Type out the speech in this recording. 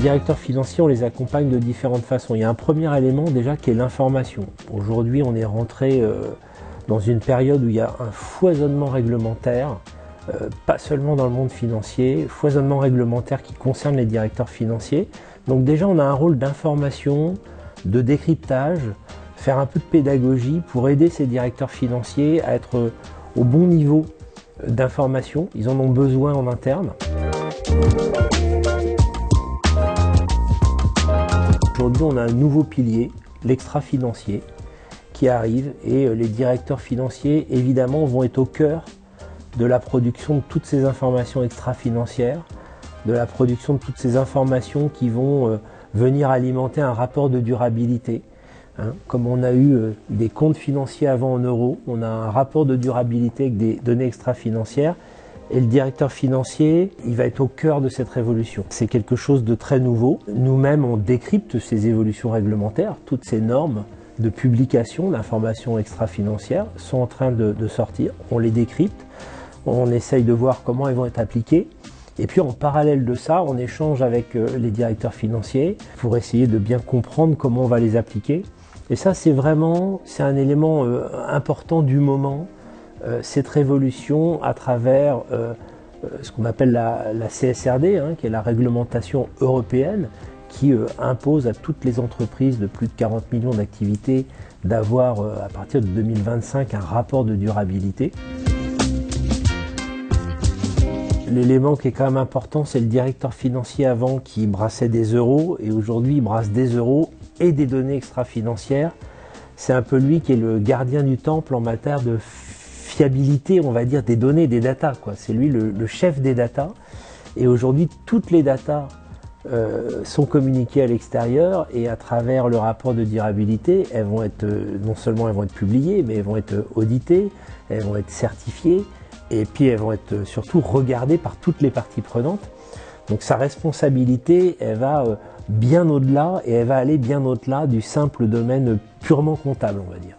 directeurs financiers, on les accompagne de différentes façons. Il y a un premier élément déjà qui est l'information. Aujourd'hui, on est rentré dans une période où il y a un foisonnement réglementaire, pas seulement dans le monde financier, foisonnement réglementaire qui concerne les directeurs financiers. Donc déjà, on a un rôle d'information, de décryptage, faire un peu de pédagogie pour aider ces directeurs financiers à être au bon niveau d'information. Ils en ont besoin en interne. Aujourd'hui, on a un nouveau pilier, l'extra-financier, qui arrive et les directeurs financiers, évidemment, vont être au cœur de la production de toutes ces informations extra-financières, de la production de toutes ces informations qui vont venir alimenter un rapport de durabilité. Comme on a eu des comptes financiers avant en euros, on a un rapport de durabilité avec des données extra-financières. Et le directeur financier, il va être au cœur de cette révolution. C'est quelque chose de très nouveau. Nous-mêmes, on décrypte ces évolutions réglementaires. Toutes ces normes de publication d'informations extra-financières sont en train de sortir. On les décrypte, on essaye de voir comment elles vont être appliquées. Et puis en parallèle de ça, on échange avec les directeurs financiers pour essayer de bien comprendre comment on va les appliquer. Et ça, c'est un élément important du moment. Cette révolution à travers ce qu'on appelle la CSRD, qui est la réglementation européenne, qui impose à toutes les entreprises de plus de 40 millions d'activités d'avoir à partir de 2025 un rapport de durabilité. L'élément qui est quand même important, c'est le directeur financier avant qui brassait des euros et aujourd'hui il brasse des euros et des données extra-financières. C'est un peu lui qui est le gardien du temple en matière de fiabilité, on va dire, des données, des datas, quoi. C'est lui le chef des datas. Et aujourd'hui, toutes les datas sont communiquées à l'extérieur et à travers le rapport de durabilité, elles vont être, non seulement elles vont être publiées, mais elles vont être auditées, elles vont être certifiées et puis elles vont être surtout regardées par toutes les parties prenantes. Donc sa responsabilité, elle va bien au-delà et elle va aller bien au-delà du simple domaine purement comptable, on va dire.